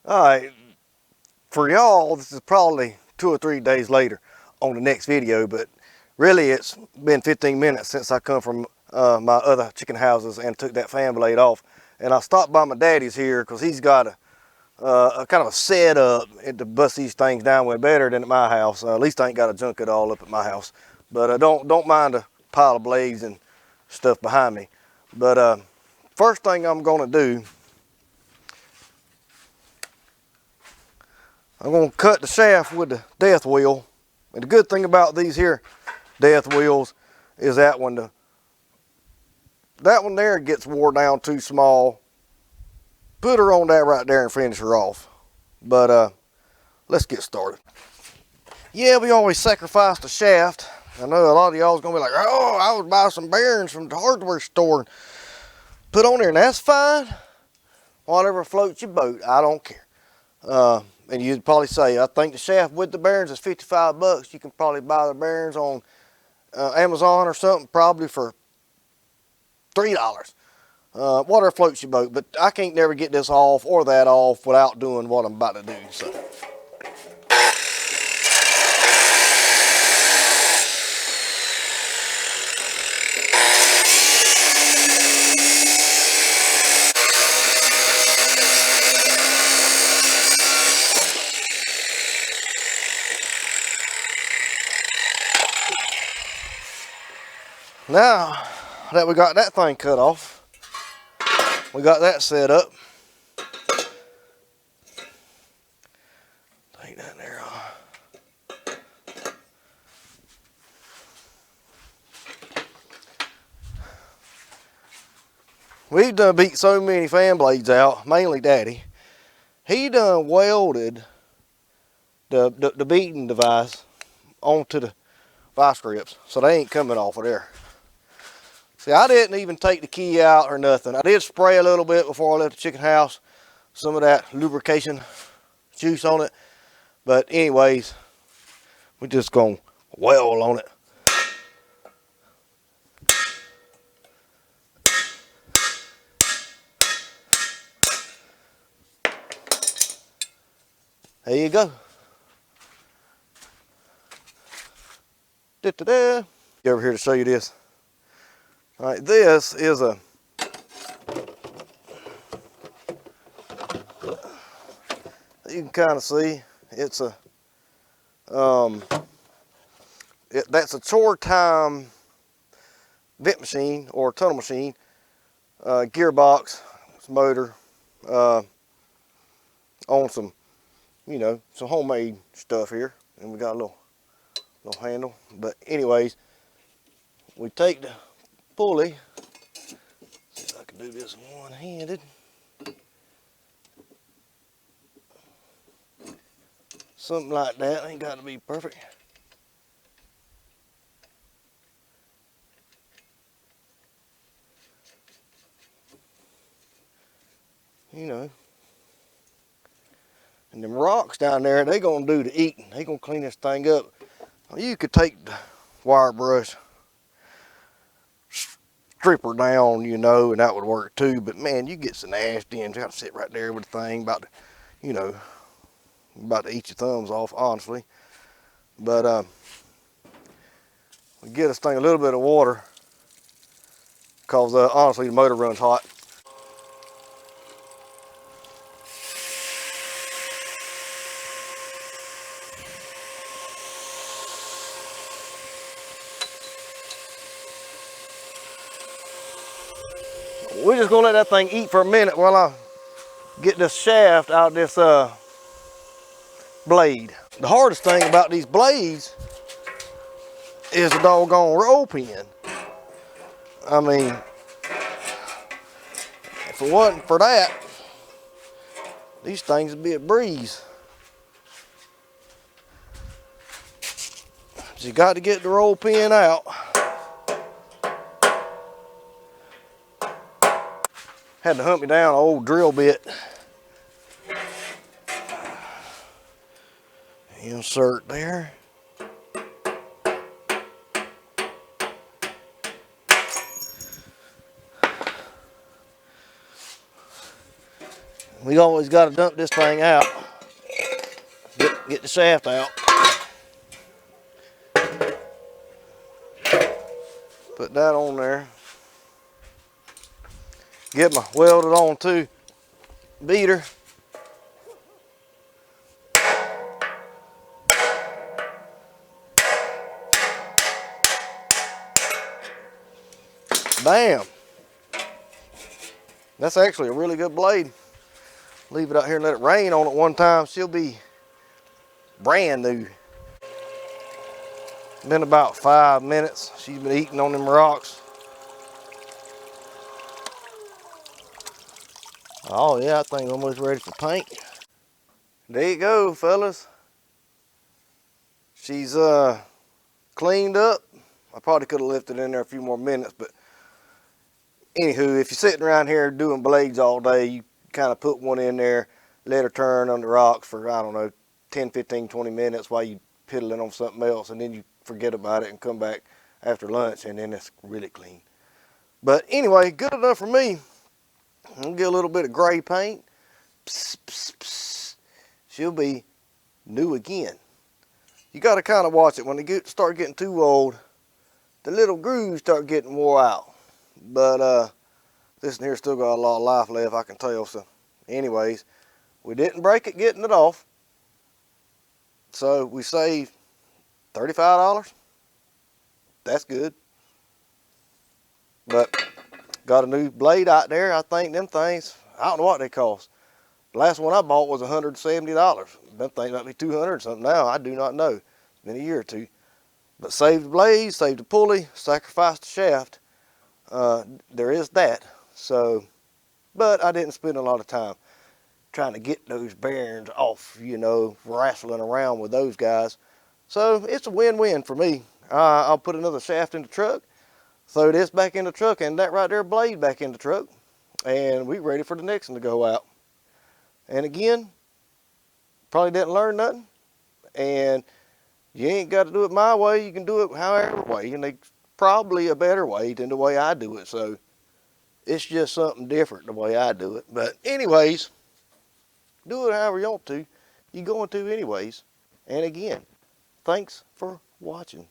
All right, for y'all, this is probably 2 or 3 days later on the next video, but really it's been 15 minutes since I come from my other chicken houses and took that fan blade off. And I stopped by my daddy's here because he's got a kind of a setup to bust these things down with better than at my house. At least I ain't got to junk it all up at my house. But don't mind a pile of blades and stuff behind me. But first thing I'm gonna do, I'm gonna cut the shaft with the death wheel. And the good thing about these here death wheels is that when that one there gets wore down too small, put her on that right there and finish her off. But let's get started. Yeah, we always sacrifice the shaft. I know a lot of y'all's gonna be like, oh, I would buy some bearings from the hardware store and put on there, and that's fine. Whatever floats your boat, I don't care. And you'd probably say, I think the shaft with the bearings is 55 bucks. You can probably buy the bearings on Amazon or something, probably for $3. Whatever floats your boat, but I can't never get this off or that off without doing what I'm about to do. So. Now that we got that thing cut off, we got that set up. Take that there off. We've done beat so many fan blades out, mainly Daddy. He done welded the beating device onto the vice grips, so they ain't coming off of there. See, I didn't even take the key out or nothing. I did spray a little bit before I left the chicken house, some of that lubrication juice on it. But anyways, we're just gonna weld on it. There you go. Da-da-da. Get over here to show you this. All right, this is a you can kind of see it's a that's a chore time vent machine or tunnel machine, gearbox, motor, on some, you know, some homemade stuff here, and we got a little handle. But anyways, we take the pulley. See if I can do this one-handed. Something like that. Ain't got to be perfect. You know. And them rocks down there, they gonna do the eating. They gonna clean this thing up. You could take the wire brush, strip her down, you know, and that would work too. But man, you get some nasty and you got to sit right there with the thing about to, you know, about to eat your thumbs off, honestly. But we get this thing a little bit of water, cause honestly the motor runs hot. We're just gonna let that thing eat for a minute while I get this shaft out of this blade. The hardest thing about these blades is the doggone roll pin. I mean, if it wasn't for that, these things would be a breeze. So you got to get the roll pin out. Had to hunt me down an old drill bit. Insert there. We always got to dump this thing out. Get the shaft out. Put that on there. Get my welded on to beater. Bam. That's actually a really good blade. Leave it out here and let it rain on it one time. She'll be brand new. Been about 5 minutes. She's been eating on them rocks. Oh yeah, that thing's almost ready for paint. There you go, fellas. She's cleaned up. I probably could have left it in there a few more minutes, but anywho, if you're sitting around here doing blades all day, you kind of put one in there, let her turn on the rocks for, I don't know, 10, 15, 20 minutes while you piddling on something else, and then you forget about it and come back after lunch, and then it's really clean. But anyway, good enough for me. I'll get a little bit of gray paint. Psst, psst, psst. She'll be new again. You got to kind of watch it. When they start getting too old, the little grooves start getting wore out. But this one here still got a lot of life left, I can tell. So anyways, we didn't break it getting it off. So we saved $35. That's good. But got a new blade out there. I think them things, I don't know what they cost. The last one I bought was $170. Them things might be $200 something now. I do not know. It's been a year or two. But saved the blade, saved the pulley, sacrificed the shaft. There is that. So, but I didn't spend a lot of time trying to get those bearings off, you know, wrestling around with those guys. So it's a win-win for me. I'll put another shaft in the truck, throw this back in the truck, and that right there blade back in the truck, and we ready for the next one to go out. And again, probably didn't learn nothing, and you ain't got to do it my way. You can do it however way, and there's probably a better way than the way I do it. So it's just something different the way I do it. But anyways, do it however you want to. You're going to anyways. And again, thanks for watching.